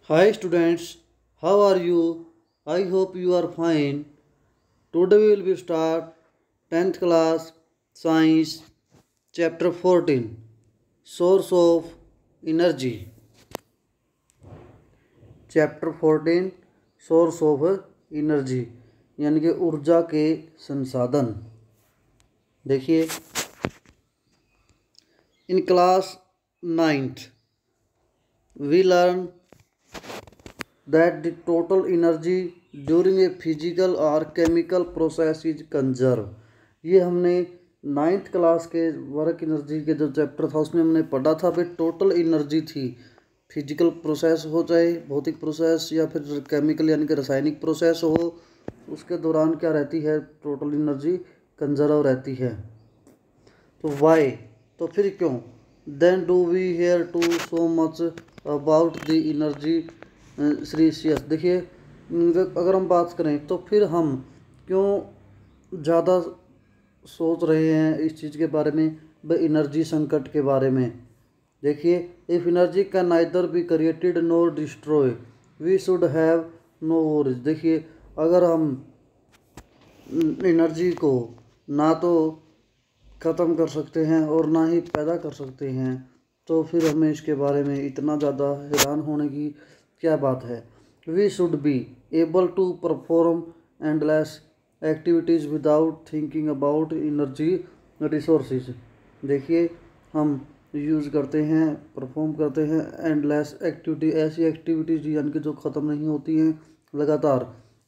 Hi students, how are you? I hope you are fine. Today we will be start 10th class science chapter 14 source of energy. Chapter 14 source of energy यानी कि ऊर्जा के संसाधन। देखिए in class 9th we learn that the total energy during a physical or chemical process is conserved। ये हमने 9th class के work energy के जो चैप्टर था उसमें हमने पढ़ा था भाई टोटल एनर्जी थी फिजिकल प्रोसेस हो चाहे भौतिक प्रोसेस या फिर केमिकल यानी कि रासायनिक प्रोसेस हो, उसके दौरान क्या रहती है टोटल एनर्जी कंजर्व रहती है। तो वाई तो फिर क्यों then do we hear to so much about the energy crisis. देखिए अगर हम बात करें तो फिर हम क्यों ज़्यादा सोच रहे हैं इस चीज़ के बारे में एनर्जी संकट के बारे में। देखिए if energy can neither be created nor destroy we should have no worries. देखिए अगर हम एनर्जी को ना तो ख़त्म कर सकते हैं और ना ही पैदा कर सकते हैं तो फिर हमें इसके बारे में इतना ज़्यादा हैरान होने की क्या बात है। We should be able to perform endless activities without thinking about energy resources. देखिए हम यूज़ करते हैं परफॉर्म करते हैं एंडलेस एक्टिविटी, ऐसी एक्टिविटीज़ यानी कि जो ख़त्म नहीं होती हैं लगातार,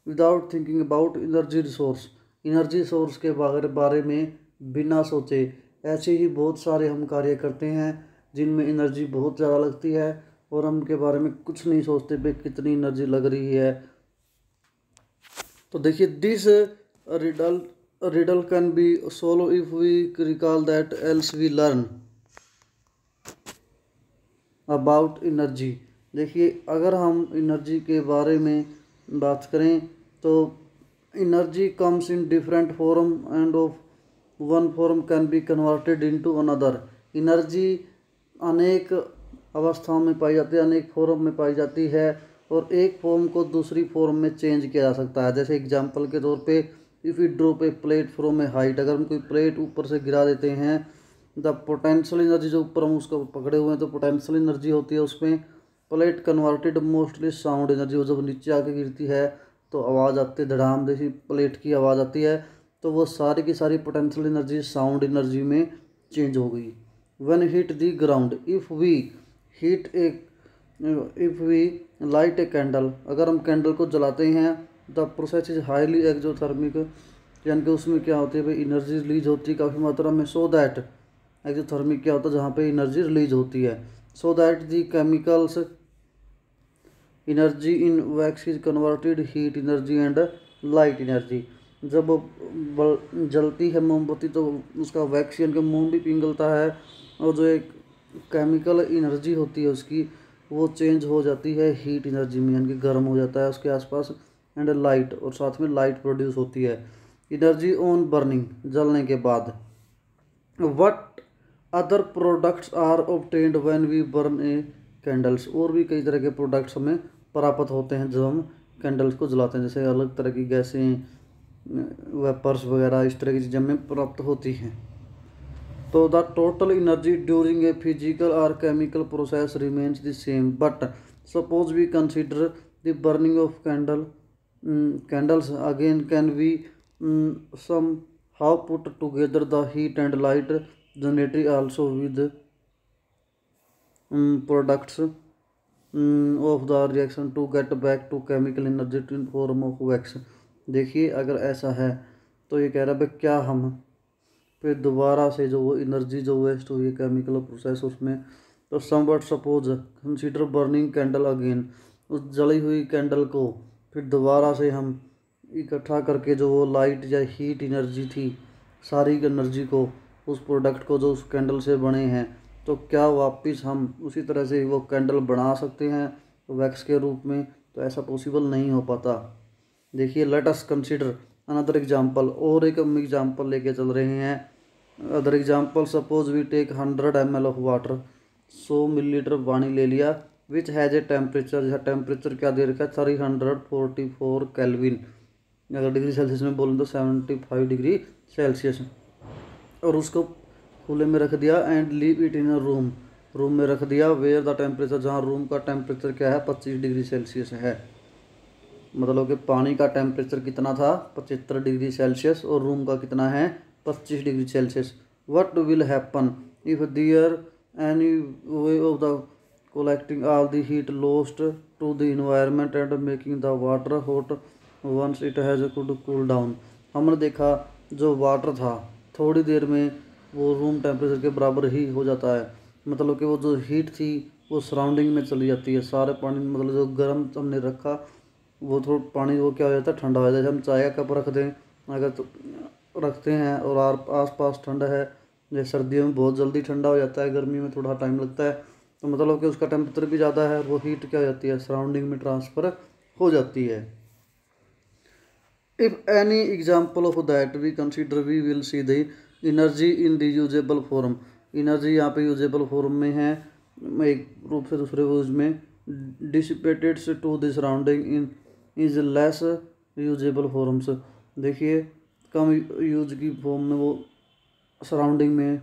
without thinking about energy source के बारे में बिना सोचे। ऐसे ही बहुत सारे हम कार्य करते हैं जिनमें एनर्जी बहुत ज़्यादा लगती है और हम उनके बारे में कुछ नहीं सोचते भाई कितनी एनर्जी लग रही है। तो देखिए this riddle can be solve if we recall that else we learn about energy. देखिए अगर हम एनर्जी के बारे में बात करें तो energy comes in different form end of one form can be converted into another. Energy अनेक अवस्थाओं में पाई जाती है, अनेक फॉर्म में पाई जाती है और एक फॉर्म को दूसरी फॉर्म में चेंज किया जा सकता है। जैसे एग्जांपल के तौर पे if you drop A plate from A height, अगर हम कोई प्लेट ऊपर से गिरा देते हैं द पोटेंशियल एनर्जी, जो ऊपर हम उसको पकड़े हुए हैं तो पोटेंशियल एनर्जी होती है उसमें। Plate converted mostly sound energy, वो जब नीचे आके गिरती है तो आवाज़ आती है, धड़ाम जैसी प्लेट की आवाज़ आती है, तो वो सारी की सारी पोटेंशियल एनर्जी साउंड एनर्जी में चेंज हो गई। When hit the ground if we light a candle, अगर हम कैंडल को जलाते हैं the process is highly exothermic, यानी कि उसमें क्या होती है भाई एनर्जी रिलीज होती है काफ़ी मात्रा में। सो दैट एक्सोथर्मिक क्या होता है जहाँ पे एनर्जी रिलीज होती है। So that the chemicals energy in wax is converted heat energy and light energy. जब जलती है मोमबत्ती तो उसका वैक्स यानी कि मोम भी पिघलता है और जो एक केमिकल एनर्जी होती है उसकी वो चेंज हो जाती है हीट एनर्जी में, यानी कि गर्म हो जाता है उसके आसपास, एंड लाइट, और साथ में लाइट प्रोड्यूस होती है। एनर्जी ऑन बर्निंग, जलने के बाद। What other products are obtained when we burn a candles, और भी कई तरह के प्रोडक्ट्स हमें प्राप्त होते हैं जब हम कैंडल्स को जलाते हैं, जैसे अलग तरह की गैसें, वेपर्स वगैरह, इस तरह की चीज़ें हमें प्राप्त होती हैं। तो the total energy during a physical और chemical process remains the same, but suppose we consider the burning of candles again can we somehow put together the heat and light generated also with products of the reaction to get back to chemical energy in form of wax. देखिए अगर ऐसा है तो ये कह रहा है क्या हम फिर दोबारा से जो वो एनर्जी जो वेस्ट हुई है केमिकल प्रोसेस उसमें, तो somewhat suppose consider burning candle again, उस जली हुई कैंडल को फिर दोबारा से हम इकट्ठा करके जो वो लाइट या हीट एनर्जी थी सारी एनर्जी को उस प्रोडक्ट को जो उस कैंडल से बने हैं, तो क्या वापस हम उसी तरह से वो कैंडल बना सकते हैं वैक्स के रूप में? तो ऐसा पॉसिबल नहीं हो पाता। देखिए let us consider another example, और एक हम एग्जांपल लेके चल रहे हैं। Other example suppose we take 100 ml of water, 100 millilitre पानी ले लिया विच हैज़ ए टेम्परेचर, जहाँ टेम्परेचर क्या दे रखा है 344 केल्विन, अगर डिग्री सेल्सियस में बोलें तो 75 डिग्री सेल्सियस, और उसको खुले में रख दिया and leave it in a room में रख दिया वेयर द टेम्परेचर, जहाँ रूम का टेम्परेचर क्या है 25 डिग्री सेल्सियस है। मतलब कि पानी का टेम्परेचर कितना था 75 डिग्री सेल्सियस और रूम का कितना है 25 degree Celsius. What will happen if there any way of the collecting all the heat lost to the environment and making the water hot once it has could cool down। हमने देखा जो water था थोड़ी देर में वो room temperature के बराबर ही हो जाता है, मतलब कि वो जो हीट थी वो सराउंडिंग में चली जाती है, सारे पानी मतलब जो गर्म हमने रखा वो थोड़ा पानी वो क्या हो जाता है ठंडा हो जाता है। जैसे हम चाय का कप रख दें अगर तो रखते हैं और आस पास ठंडा है, जैसे सर्दियों में बहुत जल्दी ठंडा हो जाता है, गर्मी में थोड़ा टाइम लगता है, तो मतलब कि उसका टेम्परेचर भी ज़्यादा है, वो हीट क्या हो जाती है सराउंडिंग में ट्रांसफ़र हो जाती है। If any example of that we consider we will see the energy in the usable form. Energy यहाँ पे यूजेबल फॉर्म में है, एक रूप से दूसरे यूज में, dissipated to the surrounding in is less usable forms. देखिए कम यूज की फॉर्म में वो सराउंडिंग में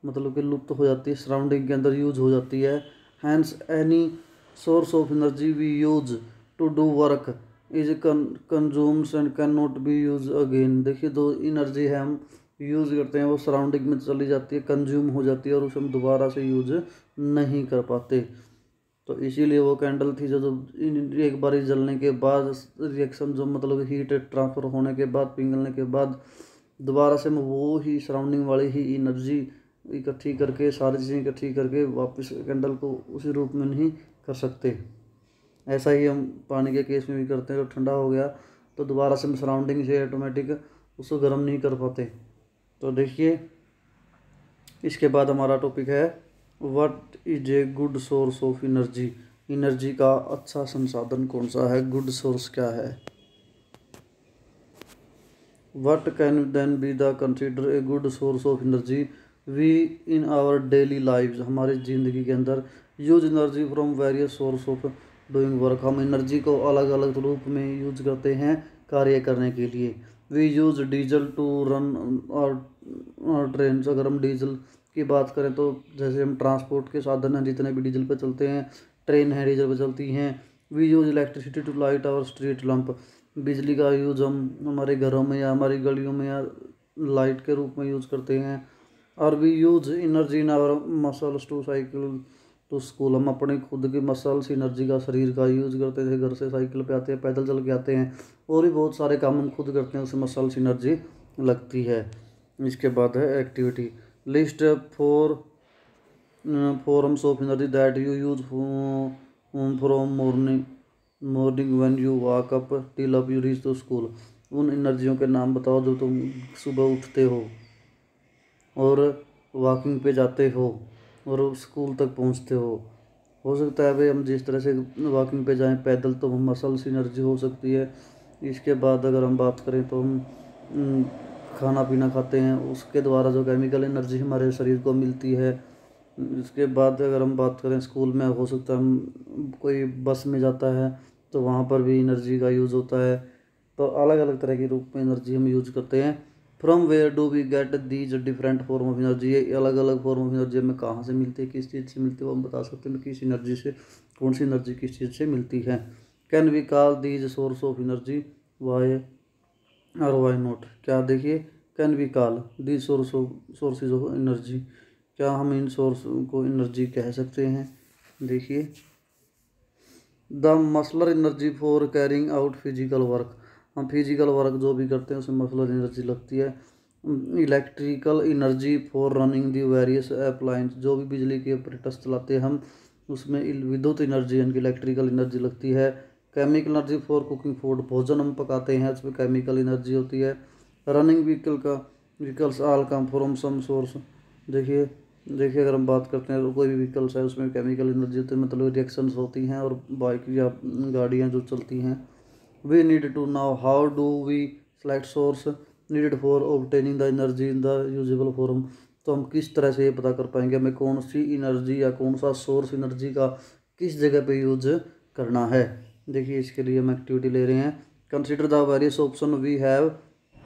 मतलब कि लुप्त हो जाती है, सराउंडिंग के अंदर यूज हो जाती है। Hence any source of energy we use to do work is consumes and cannot be use again. देखिए जो एनर्जी है हम यूज़ करते हैं वो सराउंडिंग में चली जाती है, कंज्यूम हो जाती है और उसे हम दोबारा से यूज नहीं कर पाते। तो इसीलिए वो कैंडल थी जो एक बार जलने के बाद रिएक्शन जो मतलब हीट ट्रांसफ़र होने के बाद पिघलने के बाद दोबारा से हम वो ही सराउंडिंग वाली ही एनर्जी इकट्ठी करके सारी चीज़ें इकट्ठी करके वापस कैंडल को उसी रूप में नहीं कर सकते। ऐसा ही हम पानी के केस में भी करते हैं, जब ठंडा हो गया तो दोबारा से हम सराउंडिंग से ऑटोमेटिक उसको गर्म नहीं कर पाते। तो देखिए इसके बाद हमारा टॉपिक है what is a good source of energy. Energy का अच्छा संसाधन कौन सा है, गुड सोर्स क्या है। What can then be the consider a good source of energy we in our daily lives. हमारी ज़िंदगी के अंदर use energy from various source of doing work. हम एनर्जी को अलग अलग रूप में यूज करते हैं कार्य करने के लिए। We use diesel to run our train. अगर हम डीजल की बात करें तो जैसे हम ट्रांसपोर्ट के साधन हैं जितने भी डीजल पे चलते हैं, ट्रेन है डीजल पे चलती हैं। We use electricity to light our street lamp. बिजली का यूज़ हम हमारे घरों में या हमारी गलियों में या लाइट के रूप में यूज़ करते हैं। और we use energy in our muscles to cycle to school. हम अपने खुद की मसल्स एनर्जी का शरीर का यूज़ करते थे, घर से साइकिल पे आते हैं, पैदल चल के आते हैं, और भी बहुत सारे काम हम खुद करते हैं, उससे मसल्स एनर्जी लगती है। इसके बाद है activity list forms of energy that you use from morning when you walk up till up you reach to school. उन एनर्जियों के नाम बताओ जो तुम सुबह उठते हो और वॉकिंग पे जाते हो और स्कूल तक पहुंचते हो सकता है भाई हम जिस तरह से वॉकिंग पे जाएं पैदल तो हम मसल्स एनर्जी हो सकती है। इसके बाद अगर हम बात करें तो हम खाना पीना खाते हैं, उसके द्वारा जो केमिकल एनर्जी हमारे शरीर को मिलती है। इसके बाद अगर हम बात करें स्कूल में, हो सकता है हम कोई बस में जाता है तो वहाँ पर भी एनर्जी का यूज़ होता है। तो अलग अलग तरह के रूप में एनर्जी हम यूज करते हैं। From where do we get these different form of energy. ये अलग अलग फॉर्म ऑफ एनर्जी हमें कहाँ से मिलती है, किस चीज़ से मिलती है, वो हम बता सकते हैं किस एनर्जी से कौन सी एनर्जी किस चीज़ से मिलती है। Can we call these source of energy why or why not. क्या देखिए can we call these sources of energy, क्या हम इन सोर्स को एनर्जी कह सकते हैं। देखिए the मसलर energy for carrying out physical work. हम फिजिकल वर्क जो भी करते हैं उसमें मसलर एनर्जी लगती है। Electrical energy for running the various appliance. जो भी बिजली के अपरेटस चलाते हैं हम उसमें विद्युत एनर्जी यानी कि इलेक्ट्रिकल एनर्जी लगती है। Chemical energy for cooking food. भोजन हम पकाते हैं उसमें केमिकल एनर्जी होती है। Running vehicles all come from some source. देखिए अगर हम बात करते हैं तो कोई भी व्हीकल्स है उसमें केमिकल एनर्जी होती है, मतलब रिएक्शंस होती हैं, और बाइक या गाड़ियाँ जो चलती हैं। We need to now how do we select source needed for obtaining the energy in the usable form. तो हम किस तरह से ये पता कर पाएंगे हमें कौन सी एनर्जी या कौन सा सोर्स एनर्जी का किस जगह पे यूज करना है। देखिए इसके लिए हम एक्टिविटी ले रहे हैं। Consider the various option we have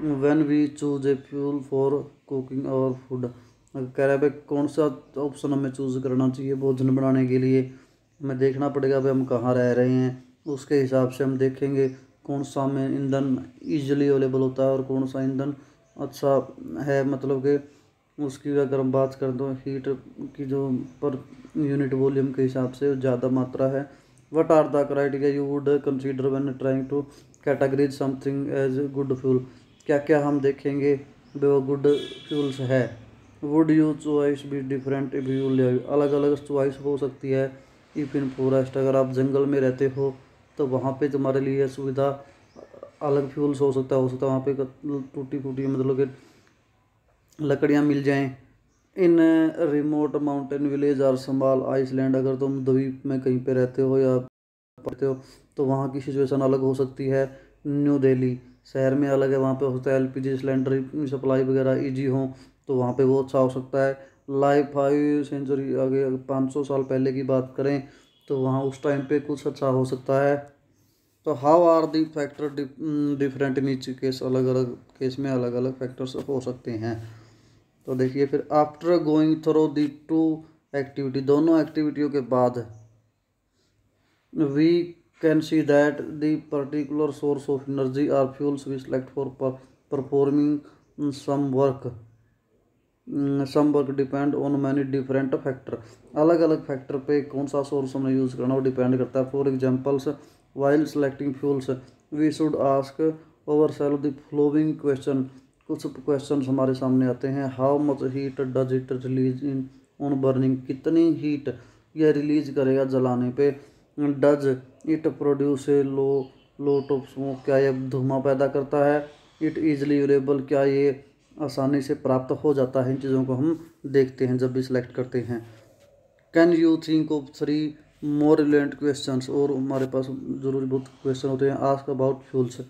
when we choose a fuel for cooking our food. कह रहा है भाई कौन सा ऑप्शन हमें चूज़ करना चाहिए भोजन बनाने के लिए। हमें देखना पड़ेगा भाई हम कहाँ रह रहे हैं, उसके हिसाब से हम देखेंगे कौन सा हमें ईंधन ईजिली अवेलेबल होता है और कौन सा ईंधन अच्छा है। मतलब कि उसकी अगर हम बात करें तो हीट की जो पर यूनिट वॉल्यूम के हिसाब से ज़्यादा मात्रा है। What are the criteria you would consider when trying to categorise something as good fuel. क्या क्या हम देखेंगे वो गुड फ्यूल्स है। Would you choice be different if you live, अलग अलग चॉइस हो सकती है। इफ इन फॉरेस्ट, अगर आप जंगल में रहते हो तो वहाँ पे तुम्हारे लिए सुविधा अलग फ्यूल्स हो सकता है वहाँ पे टूटी फूटी मतलब कि लकड़ियाँ मिल जाएं। इन रिमोट माउंटेन विलेज और स्मॉल आइसलैंड, अगर तुम द्वीप में कहीं पे रहते हो या पढ़ते हो तो वहाँ की सिचुएशन अलग हो सकती है। न्यू दिल्ली शहर में अलग है, वहाँ पे हो सकता है एलपीजी सिलेंडर सप्लाई वगैरह इजी हो तो वहाँ पे वो अच्छा हो सकता है। लाइफ 5 सेंचुरी आगे 500 साल पहले की बात करें तो वहाँ उस टाइम पे कुछ अच्छा हो सकता है। तो how are the factor different in each case, अलग अलग केस में अलग अलग फैक्टर्स हो सकते हैं। तो देखिए फिर after going through the two activity, दोनों एक्टिविटियों के बाद we can see that the particular source of energy are fuels we select for performing some work depend on many different factor. अलग अलग फैक्टर पे कौन सा सोर्स हमने यूज़ करना वो डिपेंड करता है। For examples while selecting fuels we should ask our self the following question. कुछ क्वेश्चन हमारे सामने आते हैं। How much heat does it release in on burning, कितनी हीट यह रिलीज करेगा जलाने पे। Does it produce a lot of smoke, क्या यह धुआं पैदा करता है। इट ईजिली अवेलेबल, क्या ये आसानी से प्राप्त हो जाता है। इन चीज़ों को हम देखते हैं जब भी सिलेक्ट करते हैं। Can you think of 3 more relevant questions, और हमारे पास जरूरी बहुत क्वेश्चन होते हैं। Ask about fuels,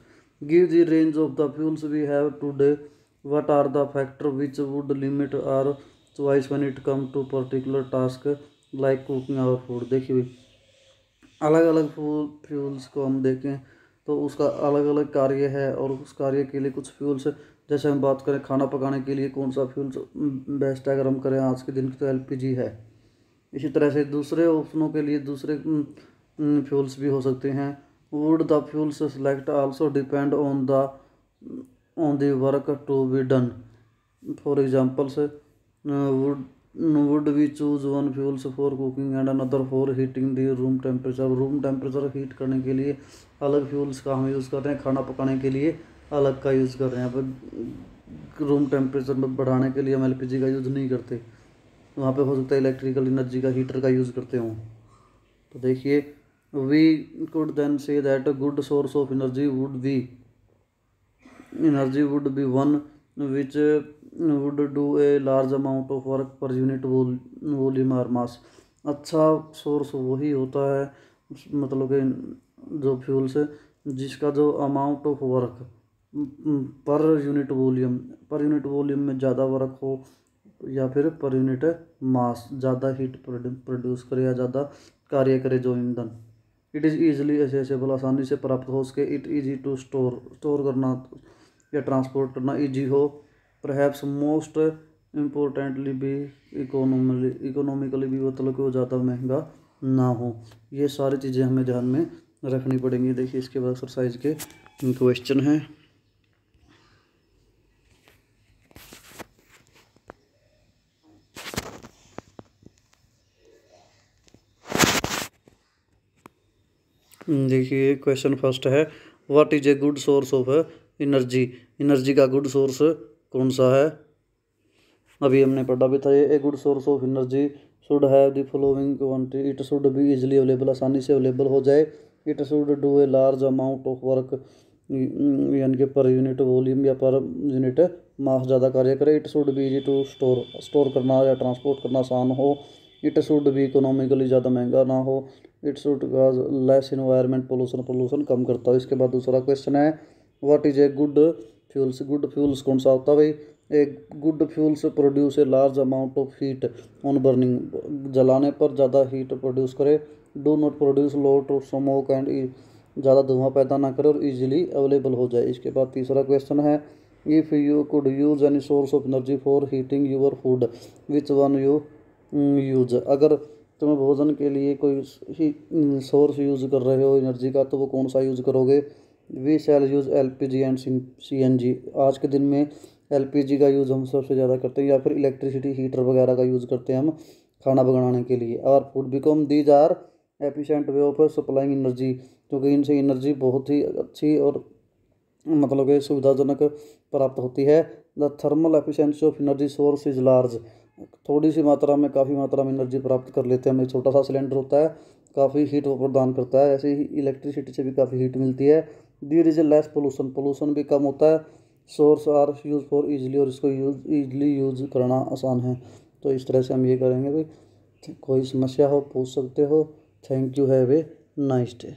give the range of the fuels we have today, what are the factor which would limit our choice when it come to particular task like cooking our food. देखिए भाई अलग अलग fuels को हम देखें तो उसका अलग अलग कार्य है और उस कार्य के लिए कुछ फ्यूल्स, जैसे हम बात करें खाना पकाने के लिए कौन सा फ्यूल्स बेस्ट है, अगर हम करें आज के दिन की तो एलपीजी है। इसी तरह से दूसरे ऑप्शनों के लिए दूसरे फ्यूल्स भी हो सकते हैं। Would the fuels select also depend on the work to be done. For examples would we choose one fuels for cooking and another for heating the room temperature. Room temperature heat करने के लिए अलग fuels का हम use कर रहे हैं, खाना पकाने के लिए अलग का यूज़ कर रहे हैं। पर रूम टेम्परेचर में बढ़ाने के लिए हम एलपीजी का यूज़ नहीं करते, वहाँ पे हो सकता है इलेक्ट्रिकल एनर्जी का हीटर का यूज़ करते हों। तो देखिए we could then say that a good source of energy would be one which would do a large amount of work per unit volume or mass. अच्छा सोर्स वही होता है मतलब कि जो फ्यूल्स है जिसका जो amount of work per unit volume में ज़्यादा वर्क हो या फिर पर यूनिट मास ज़्यादा हीट प्रोड्यूस करे या ज़्यादा कार्य करे जो ईंधन। इट इज़ ईजिली एसेसेबल, आसानी से प्राप्त हो सके। इट इजी टू स्टोर करना या ट्रांसपोर्ट करना इजी हो। परहैप्स मोस्ट इम्पोर्टेंटली भी इकोनॉमिकली भी मतलब कि वो ज़्यादा महंगा ना हो। ये सारी चीज़ें हमें ध्यान में रखनी पड़ेंगी। देखिए इसके बाद एक्सरसाइज के क्वेश्चन हैं। देखिए क्वेश्चन फर्स्ट है what is a good source of energy. Energy का गुड सोर्स कौन सा है, अभी हमने पढ़ा भी था। ए good source of energy should have the following quantity, it should be easily available, आसानी से अवेलेबल हो जाए। It should do a large amount of work, यानी कि पर यूनिट वॉल्यूम या पर यूनिट मास ज़्यादा कार्य करे। It should be easy to store करना या ट्रांसपोर्ट करना आसान हो। इट शुड बी इकोनॉमिकली ज़्यादा महंगा ना हो। It should cause less environment pollution कम करता हो। इसके बाद दूसरा क्वेश्चन है what is a good fuels. Good fuels कौन सा होता है भाई। एक good fuels produce a large amount of heat on burning, जलाने पर ज़्यादा हीट प्रोड्यूस करे। Do not produce lot of smoke and ज़्यादा धुआं पैदा ना करे और इजीली अवेलेबल हो जाए। इसके बाद तीसरा क्वेश्चन है, if you could use any source of energy for heating your food which one you use. अगर तुम्हें भोजन के लिए कोई सोर्स यूज़ कर रहे हो एनर्जी का, तो वो कौन सा यूज़ करोगे। We shall use LPG and CNG. आज के दिन में एलपीजी का यूज़ हम सबसे ज़्यादा करते हैं, या फिर इलेक्ट्रिसिटी हीटर वगैरह का यूज़ करते हैं हम खाना बनाने के लिए। और food become these are efficient way of supplying energy, क्योंकि इनसे एनर्जी बहुत ही अच्छी और मतलब कि सुविधाजनक प्राप्त होती है। The thermal efficiency of energy source is large. थोड़ी सी मात्रा में काफ़ी मात्रा में एनर्जी प्राप्त कर लेते हैं हम। एक छोटा सा सिलेंडर होता है, काफ़ी हीट वो प्रदान करता है। ऐसे ही इलेक्ट्रिसिटी से भी काफ़ी हीट मिलती है। There is a less pollution, pollution भी कम होता है। Source are use for easily, और इसको ईजिली यूज करना आसान है। तो इस तरह से हम ये करेंगे भाई। कोई समस्या हो पूछ सकते हो। Thank you, have a nice day.